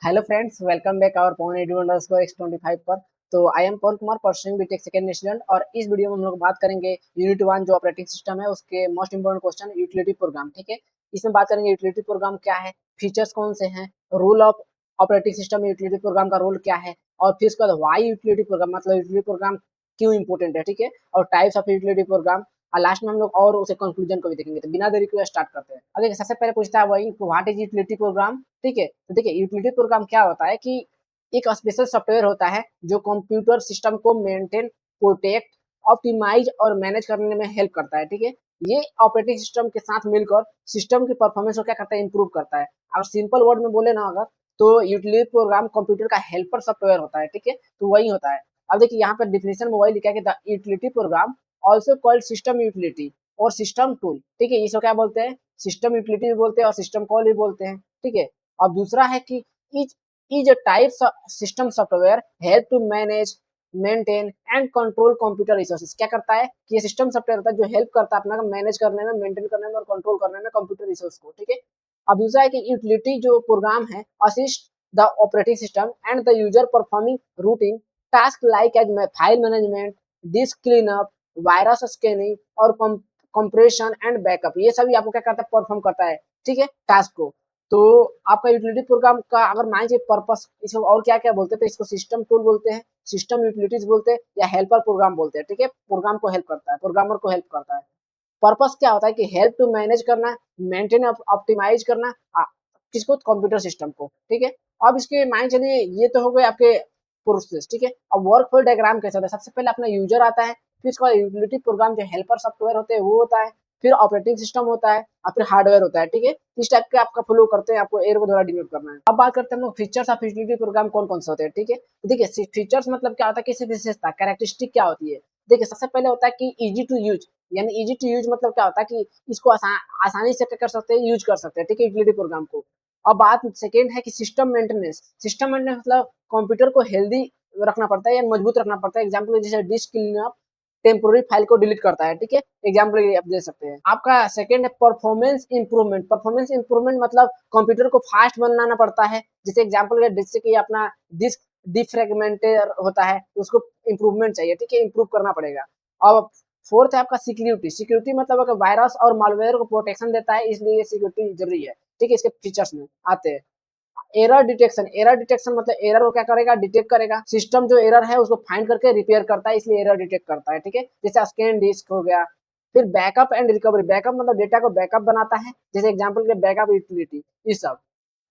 Hello friends, welcome back our Pavan edu underscore x25 पर। तो आई एम Pavan Kumar, pursuing BTech second student, और इस वीडियो में हम लोग बात करेंगे यूनिट 1 जो ऑपरेटिंग सिस्टम है उसके most important question utility programme. ठीक है, इसमें बात करेंगे यूटिलिटी प्रोग्राम क्या है, फीचर्स कौन से हैं, रोल ऑफ ऑपरेटिंग सिस्टम में यूटिलिटी प्रोग्राम का रोल क्या है, और फिर उसके बाद वाई यूटिलिटी प्रोग्राम मतलब यूटिलिटी प्रोग्राम क्यों इंपॉर्टेंट है। ठीक है, और टाइप्स ऑफ यूटिलिटी प्रोग्राम, और लास्ट में हम लोग और उसे कंक्लूजन को भी देखेंगे। तो बिना देरी के स्टार्ट करते हैं। अब देखिए, सबसे पहले पूछता है वही व्हाट इज यूटिलिटी प्रोग्राम। ठीक है, तो देखिए यूटिलिटी प्रोग्राम क्या होता है कि एक स्पेशल सॉफ्टवेयर होता है जो कंप्यूटर सिस्टम को मेंटेन, प्रोटेक्ट, ऑप्टिमाइज और मैनेज करने में हेल्प करता है। ठीक है, ये ऑपरेटिंग सिस्टम के साथ मिलकर सिस्टम की परफॉर्मेंस को क्या करता है, इंप्रूव करता है। और सिंपल वर्ड में बोले ना अगर, तो यूटिलिटी प्रोग्राम कंप्यूटर का हेल्पर सॉफ्टवेयर होता है। ठीक है, तो वही होता है। अब देखिए यहाँ पर डिफिनेशन में वही लिखा है कि the utility programme also called system utility और सिस्टम टूल। ठीक है, इसको क्या बोलते हैं, सिस्टम यूटिलिटी भी बोलते हैं और सिस्टम कॉल भी बोलते हैं। ठीक है, और दूसरा है कि is a type of system software help to manage, maintain and control computer resources. क्या करता है कि ये सिस्टम सॉफ्टवेयर होता है जो हेल्प करता है अपना मैनेज करने में, मेंटेन करने में और कंट्रोल करने में कंप्यूटर रिसोर्स को। ठीक है, अब दूसरा है कि यूटिलिटी जो प्रोग्राम है assist the operating system and the user performing routine task like as file management, disk cleanup, virus scanning और कंप्रेशन एंड बैकअप। ये सभी आपको क्या करता है, परफॉर्म करता है। ठीक है, टास्क को। तो आपका यूटिलिटी प्रोग्राम का अगर मान लीजिए पर्पस, इसको और क्या क्या बोलते हैं, तो इसको सिस्टम टूल बोलते हैं, सिस्टम यूटिलिटीज बोलते हैं, या हेल्पर प्रोग्राम बोलते हैं। ठीक है, प्रोग्राम को हेल्प करता है, प्रोग्रामर को हेल्प करता है। पर्पस क्या होता है कि हेल्प टू मैनेज करना, मेंटेन, ऑप्टिमाइज करना किसको, कंप्यूटर सिस्टम को। ठीक है, अब इसके मान चलिए ये तो हो गए आपके प्रोसेस। ठीक है, अब वर्क फ्लो डायग्राम कैसे होता है, सबसे पहले अपना यूजर आता है, फिर इसका यूटिलिटी प्रोग्राम जो हेल्पर सॉफ्टवेयर होते हैं वो होता है, फिर ऑपरेटिंग सिस्टम होता है और फिर हार्डवेयर होता है। ठीक है, इस टाइप के आपका फ्लो करते हैं, आपको एयर को थोड़ा डिनोट करना है। अब बात करते हैं हम लोग फीचर्स ऑफ यूटिलिटी प्रोग्राम कौन कौन से होते हैं। ठीक है, तो देखिए फीचर्स मतलब क्या होता है, किसी विशेषता, कैरेक्टरिस्टिक क्या होती है। देखिए सबसे पहले होता है कि इजी टू यूज, यानी इजी टू यूज मतलब क्या होता है कि इसको आसानी से क्या कर सकते हैं, यूज कर सकते हैं। ठीक है, यूटिलिटी प्रोग्राम को। अब बात सेकेंड है कि सिस्टम मेंटेनेंस। सिस्टम मेंटेनेंस मतलब कंप्यूटर को हेल्दी रखना पड़ता है या मजबूत रखना पड़ता है। एग्जाम्पल जैसे डिस्क क्लीनअप टेम्पोररी फाइल को डिलीट करता है। ठीक है, एग्जाम्पल आप दे सकते हैं। आपका सेकंड है परफॉर्मेंस इंप्रूवमेंट। परफॉर्मेंस इंप्रूवमेंट मतलब कंप्यूटर को फास्ट बनाना पड़ता है। जैसे एग्जाम्पल जैसे कि अपना डिस्क डिफ्रेगमेंटर होता है, उसको इंप्रूवमेंट चाहिए। ठीक है, इंप्रूव करना पड़ेगा। अब फोर्थ है आपका सिक्योरिटी। सिक्योरिटी मतलब अगर वायरस और मालवेयर को प्रोटेक्शन देता है, इसलिए ये सिक्योरिटी जरूरी है। ठीक है, इसके फीचर्स में आते हैं एरर डिटेक्शन। एरर डिटेक्शन मतलब एरर को क्या करेगा, डिटेक्ट करेगा। सिस्टम जो एरर है उसको फाइंड करके रिपेयर करता है, इसलिए एरर डिटेक्ट करता है। ठीक है, जैसे स्कैन डिस्क हो गया। फिर बैकअप एंड रिकवरी। बैकअप मतलब डेटा को बैकअप बनाता है, जैसे एग्जांपल के बैकअप यूटिलिटी, ये सब।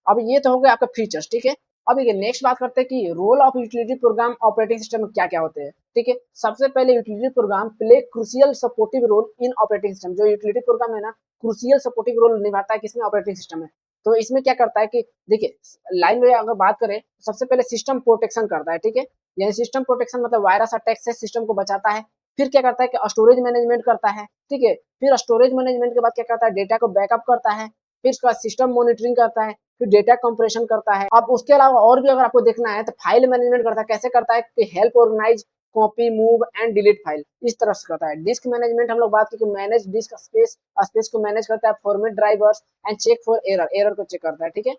अब ये तो हो गया आपका फीचर्स। ठीक है, अब देखिए नेक्स्ट बात करते हैं कि role of utility program operating system में क्या क्या होते हैं। ठीक है, सबसे पहले utility program play crucial supportive role in operating system. जो यूटिलिटी प्रोग्राम है ना, क्रूशियल सपोर्टिव रोल निभाता है किसमें, ऑपरेटिंग सिस्टम में। तो इसमें क्या करता है कि देखिए लाइन में अगर बात करें, सबसे पहले सिस्टम प्रोटेक्शन करता है। ठीक है, यानी सिस्टम प्रोटेक्शन मतलब वायरस अटैक से सिस्टम को बचाता है। फिर क्या करता है कि स्टोरेज मैनेजमेंट करता है। ठीक है, फिर स्टोरेज मैनेजमेंट के बाद क्या करता है, डेटा को बैकअप करता है। फिर उसके बाद सिस्टम मॉनिटरिंग करता है, फिर डेटा कंप्रेशन करता है। अब उसके अलावा और भी अगर आपको देखना है तो फाइल मैनेजमेंट करता है। कैसे करता है कि help organise, copy, move and delete file, इस तरह से करता है। डिस्क मैनेजमेंट हम लोग बात की मैनेज डिस्क स्पेस, स्पेस को मैनेज करता है, format drivers and check for error, error को चेक करता है। ठीक है,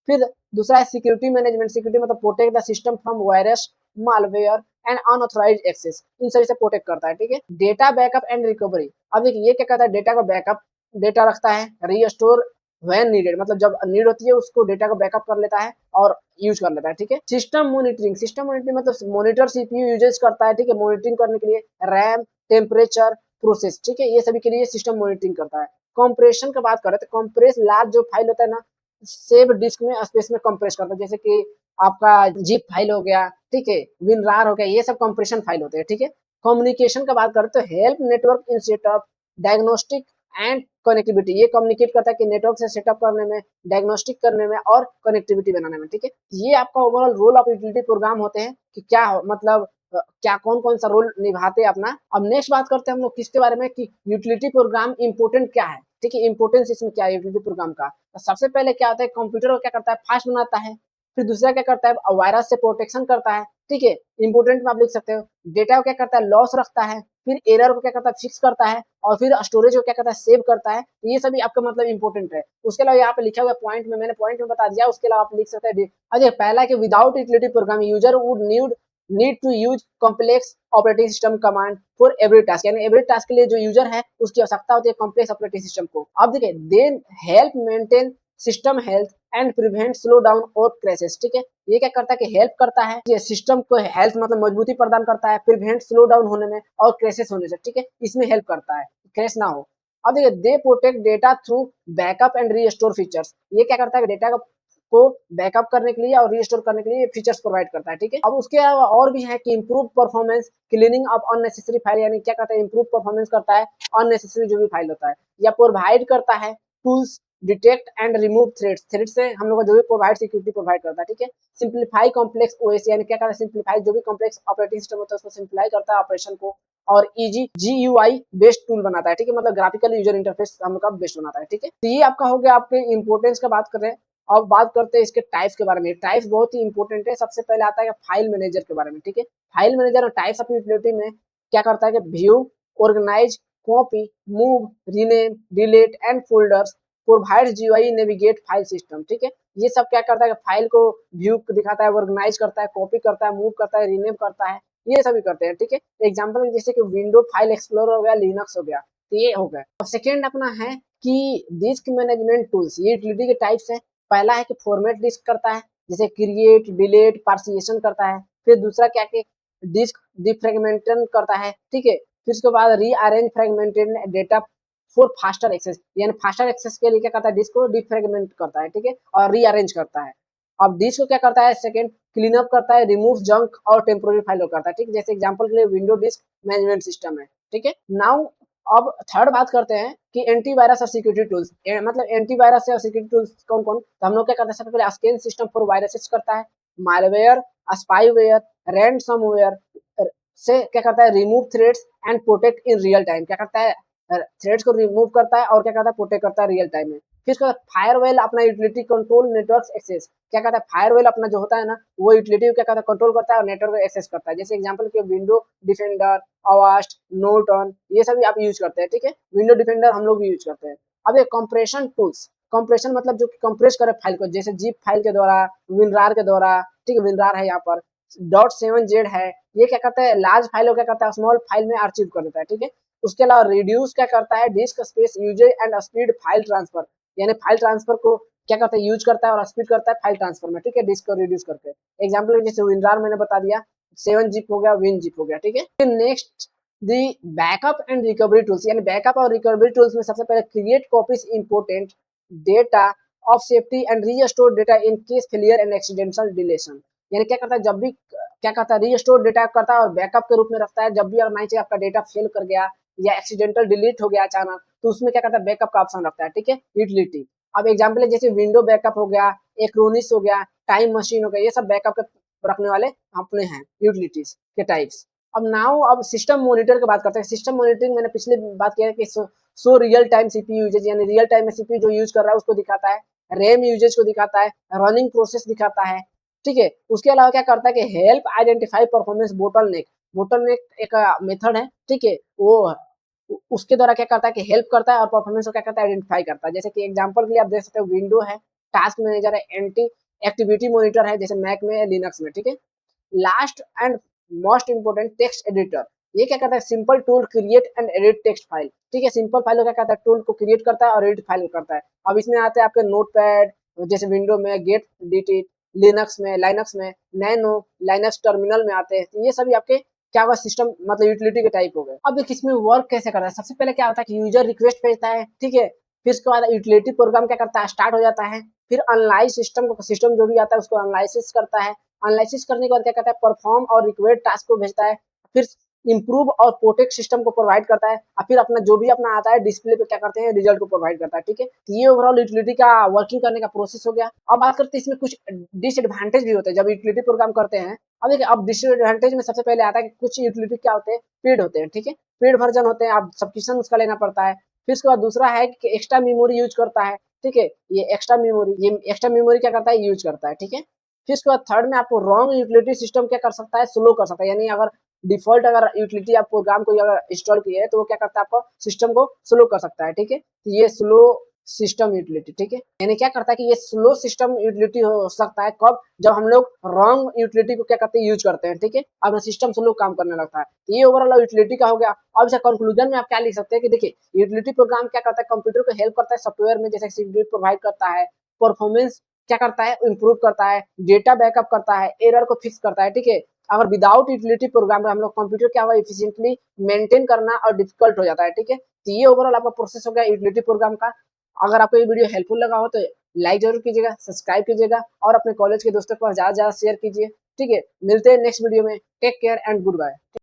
फिर दूसरा है सिक्योरिटी मैनेजमेंट। सिक्योरिटी मतलब protect the system from virus, malware and unauthorised access, इन सभी से प्रोटेक्ट करता है। ठीक है, डेटा बैकअप एंड रिकवरी। अब देखिए ये क्या करता है, डेटा को बैकअप, डेटा रखता है, रीस्टोर व्हेन नीडेड मतलब जब नीड होती है उसको डेटा को बैकअप कर लेता है और यूज कर लेता है। ठीक है, सिस्टम मॉनिटरिंग। सिस्टम मॉनिटरिंग मतलब मॉनिटर सीपीयू यूजेस करता है। ठीक है, मॉनिटरिंग करने के लिए रैम, टेम्परेचर, प्रोसेस। ठीक है, ये सभी के लिए सिस्टम मॉनिटरिंग करता है। कंप्रेशन का बात करें तो कंप्रेस लार्ज जो फाइल होता है ना, सेव डिस्क में स्पेस में कंप्रेस करता है, जैसे कि आपका जिप फाइल हो गया। ठीक है, विनरार हो गया, ये सब कंप्रेशन फाइल होते हैं। ठीक है, कम्युनिकेशन का बात करें तो help network in setup, diagnostic and connectivity. ये कम्युनिकेट करता है कि नेटवर्क से सेटअप करने में, डायग्नोस्टिक करने में और कनेक्टिविटी बनाने में। ठीक है, ये आपका overall role of utility program होते हैं कि क्या मतलब क्या कौन कौन सा रोल निभाते हैं अपना। अब नेक्स्ट बात करते हैं हम लोग किसके बारे में कि यूटिलिटी प्रोग्राम इंपोर्टेंट क्या है। ठीक है, इंपोर्टेंस इसमें क्या है यूटिलिटी प्रोग्राम का। तो सबसे पहले क्या होता है, कंप्यूटर को क्या करता है, फास्ट बनाता है। फिर दूसरा क्या करता है, वायरस से प्रोटेक्शन करता है। ठीक है, इंपोर्टेंट में आप लिख सकते हो। डेटा को क्या करता है, लॉस रखता है। फिर एरर को क्या करता है, फिक्स करता है। और फिर स्टोरेज को क्या करता है, सेव करता है। तो ये सभी आपका मतलब इंपॉर्टेंट है। उसके अलावा यहाँ पे लिखा हुआ पॉइंट में, मैंने पॉइंट में बता दिया, उसके अलावा आप लिख सकते हैं। अच्छा, पहला है कि without utility program user would need to use complex operating system command for every task, यानी एवरी टास्क के लिए जो यूजर है उसकी आवश्यकता होती है कॉम्प्लेक्स ऑपरेटिंग सिस्टम को। अब देखिए, then help maintain system health and prevent slow down और क्रैशेस। ठीक है, ये क्या करता है कि हेल्प करता है, ये सिस्टम को हेल्थ मतलब मजबूती प्रदान करता है, प्रिवेंट स्लो डाउन होने में और क्रैशेस होने से। ठीक है, इसमें हेल्प करता है, क्रैश ना हो। अब देखिए, they protect data through backup and restore features. ये क्या करता है कि डेटा को बैकअप करने के लिए और रीस्टोर करने के लिए फीचर्स प्रोवाइड करता है। ठीक है, अब उसके अलावा और भी है कि improve performance, cleaning up unnecessary file, यानी क्या करता है, इंप्रूव परफॉर्मेंस करता है अननेसेसरी जो भी फाइल होता है, या प्रोवाइड करता है tools detect and remove threads से हम लोग को जो भी प्रोवाइड सिक्योरिटी प्रोवाइड करता है। ठीक है, सिंप्लीफाई कॉम्प्लेक्स ओएस, यानी क्या करता है, सिंप्लीफाई जो भी कॉम्प्लेक्स ऑपरेटिंग सिस्टम होता है उसको सिंप्लीफाई करता है ऑपरेशन को, और इजी जीयूआई बेस्ड टूल बनाता है। ठीक है, मतलब ग्राफिकल यूजर इंटरफेस हम लोग का बेस्ट बनाता है। ठीक है, तो ये आपका हो गया, आपके इंपोर्टेंस का बात कर रहे हैं। अब बात करते हैं इसके टाइप्स के बारे में। टाइप्स बहुत ही इंपॉर्टेंट है। सबसे पहले आता है फाइल मैनेजर के बारे में। ठीक है, फाइल मैनेजर और टाइप्स ऑफ यूटिलिटी में क्या करता है कि view, organise, copy, move, rename, delete and folders, provide GUI, navigate file system. ठीक है, ये सब क्या करता है कि फाइल को व्यू दिखाता है, ऑर्गेनाइज करता है, कॉपी करता है, मूव करता है, रीनेम करता है, ये सभी करते हैं। ठीक है, एग्जांपल जैसे कि विंडो फाइल एक्सप्लोरर हो गया, लिनक्स हो गया, तो ये हो गया। और सेकेंड अपना है कि डिस्क मैनेजमेंट टूल्स, ये यूटिलिटी के टाइप्स है। पहला है कि फॉर्मेट डिस्क करता है, जैसे क्रिएट, डिलीट, पार्सीशन करता है। फिर दूसरा क्या कि डिस्क डिफ्रेगमेंटन करता है। ठीक है, फिर उसके बाद rearrange fragmented data for faster access, यानी फास्टर एक्सेस के लिए क्या करता है, डिस्क को डिफ्रेगमेंट करता है। ठीक है, और रीअरेंज करता है। अब डिस्क को क्या करता है, सेकंड क्लीन अप करता है, रिमूव जंक और टेम्पोररी फाइल करता है। ठीक है, जैसे एग्जांपल के लिए विंडो डिस्क मैनेजमेंट सिस्टम है। ठीक है, नाउ अब थर्ड बात करते हैं कि एंटीवायरस और सिक्योरिटी टूल्स, मतलब एंटीवायरस और सिक्योरिटी टूल्स कौन कौन। तो हम लोग क्या करते हैं, सबसे पहले स्कैन सिस्टम फॉर वायरसेस करता है, मालवेयर, स्पाईवेयर, रैनसमवेयर से क्या करता है, remove threads and protect in real time, क्या करता है, थ्रेड्स को रिमूव करता है और क्या करता है, प्रोटेक्ट करता है रियल टाइम में। फिर उसका फायरवेल अपना यूटिलिटी कंट्रोल नेटवर्क एक्सेस, क्या कहता है, फायरवेल अपना जो होता है ना, वो यूटिलिटी क्या कहता है, कंट्रोल करता है और नेटवर्क को एक्सेस करता है। जैसे एग्जांपल के विंडो डिफेंडर, अवास्ट, नोटन, ये सभी आप यूज करते हैं। ठीक है, विंडो डिफेंडर हम लोग भी यूज करते हैं। अब ये कंप्रेशन टूल्स, कंप्रेशन मतलब जो कंप्रेस करे फाइल को, जैसे जिप फाइल के द्वारा, विनरार के द्वारा। ठीक है, विनरार है यहाँ पर, .7z है, ये क्या करता है, लार्ज फाइल को क्या करता है, स्मॉल फाइल में आर्चिव कर देता है। ठीक है, उसके अलावा रिड्यूस क्या करता है, disk space usage and speed file transfer, यानी फाइल ट्रांसफर को क्या करता है, यूज करता है और स्पीड करता है फाइल ट्रांसफर में। ठीक है, डिस्क को रिड्यूस करके। एग्जांपल जैसे विनरार मैंने बता दिया, 7zip हो गया, WinZip हो गया। ठीक है, फिर next the backup and recovery tools, यानी बैकअप और रिकवरी टूल्स में सबसे पहले create copies important data of safety and restore data in case failure and accidental deletion, यानी क्या करता है, जब भी क्या करता है, रीस्टोर डेटा करता है और बैकअप के रूप में रखता है। जब भी अगर मान लीजिए आपका डेटा फेल कर गया या एक्सीडेंटल डिलीट हो गया अचानक, तो उसमें क्या करता है, बैकअप का ऑप्शन रखता है। ठीक है, यूटिलिटी। अब एग्जांपल है जैसे विंडो बैकअप हो गया, एक्रोनिस हो गया, टाइम मशीन हो गया, ये सब बैकअप के रखने वाले अपने हैं यूटिलिटीज के टाइप्स। अब सिस्टम मॉनिटर की बात करते हैं। सिस्टम मॉनिटरिंग मैंने पिछले बात किया है कि so real time CPU usage, यानी रियल टाइम में सीपीयू जो यूज कर रहा है उसको दिखाता है, रैम यूजेज को दिखाता है, रनिंग प्रोसेस दिखाता है। ठीक है, उसके अलावा क्या करता है कि help identify performance bottleneck, bottleneck एक मेथड है। ठीक है, वो उसके द्वारा क्या करता है कि हेल्प करता है और परफॉर्मेंस को क्या करता है, आइडेंटिफाई करता है। जैसे कि एग्जांपल के लिए आप देख सकते हो, विंडो है, टास्क मैनेजर है, एंटी एक्टिविटी मॉनिटर है, जैसे मैक में, लिनक्स में। ठीक है, last and most important text editor, ये क्या करता है, simple tool create and edit text file. ठीक है, सिंपल फाइल को क्या करता है, टूल को क्रिएट करता है और एडिट फाइल करता है। अब इसमें आते हैं आपके नोटपैड, जैसे विंडो में गेट डिट, लाइनक्स में नैनो, लाइनक्स टर्मिनल में आते हैं। तो ये सभी आपके क्या होगा, सिस्टम मतलब यूटिलिटी के टाइप हो गए। अब देखिए इसमें वर्क कैसे करता है। सबसे पहले क्या होता है कि यूजर रिक्वेस्ट भेजता है। ठीक है, फिर उसके बाद यूटिलिटी प्रोग्राम क्या करता है, स्टार्ट हो जाता है। फिर अनलाइज सिस्टम जो भी आता है उसको एनालिसिस करता है। एनालिसिस करने के बाद क्या करता है, परफॉर्म और रिक्वायर्ड टास्क को भेजता है। फिर इंप्रूव और प्रोटेक्ट सिस्टम को प्रोवाइड करता है, और फिर अपना जो भी अपना आता है डिस्प्ले पे क्या करते हैं, रिजल्ट को प्रोवाइड करता है। ठीक है, तो ये ओवरऑल यूटिलिटी का वर्किंग करने का प्रोसेस हो गया। अब बात करते हैं इसमें कुछ डिसएडवांटेज भी होते हैं जब यूटिलिटी प्रोग्राम करते हैं। अब देखिए, अब डिसएडवांटेज में सबसे पहले आता है कि कुछ यूटिलिटी क्या होते हैं, पेड होते हैं। ठीक है, पेड वर्जन होते हैं, आप सब्सक्रिप्शन उसका लेना पड़ता है। फिर उसके बाद दूसरा है कि एक्स्ट्रा मेमोरी यूज करता है। ठीक है, ये एक्स्ट्रा मेमोरी क्या करता है, यूज करता है। ठीक है, फिर उसके बाद थर्ड में आपको रॉन्ग यूटिलिटी सिस्टम क्या कर सकता है, स्लो कर सकता है, यानी अगर डिफॉल्ट अगर यूटिलिटी आप प्रोग्राम को अगर इंस्टॉल किए है तो वो क्या करता है, आपको सिस्टम को स्लो कर सकता है, ठीक है। तो ये स्लो सिस्टम यूटिलिटी, ठीक है, यानी क्या करता है कि ये स्लो सिस्टम यूटिलिटी हो सकता है कब, जब हम लोग रॉन्ग यूटिलिटी को क्या करते हैं, यूज करते हैं, ठीक है, अपना सिस्टम स्लो काम करने लगता है। तो ये ओवरऑल यूटिलिटी का हो गया। अब इसका कंक्लूजन में आप क्या लिख सकते हैं कि देखिए यूटिलिटी प्रोग्राम क्या करता है, कंप्यूटर को हेल्प करता है सॉफ्टवेयर में, जैसे सिक्योरिटी प्रोवाइड करता है, परफॉर्मेंस क्या करता है, इंप्रूव करता है, डेटा बैकअप करता है, एरर को फिक्स करता है, ठीक है। अगर विदाउट यूटिलिटी प्रोग्राम हम लोग कंप्यूटर क्या हुआ एफिशिएंटली मेंटेन करना और डिफिकल्ट हो जाता है, ठीक है। तो ये ओवरऑल आपका प्रोसेस हो गया यूटिलिटी प्रोग्राम का। अगर आपको ये वीडियो हेल्पफुल लगा हो तो लाइक जरूर कीजिएगा, सब्सक्राइब कीजिएगा और अपने कॉलेज के दोस्तों के पास ज्यादा ज्यादा शेयर कीजिए, ठीक है। मिलते हैं नेक्स्ट वीडियो में। Take care and good bye.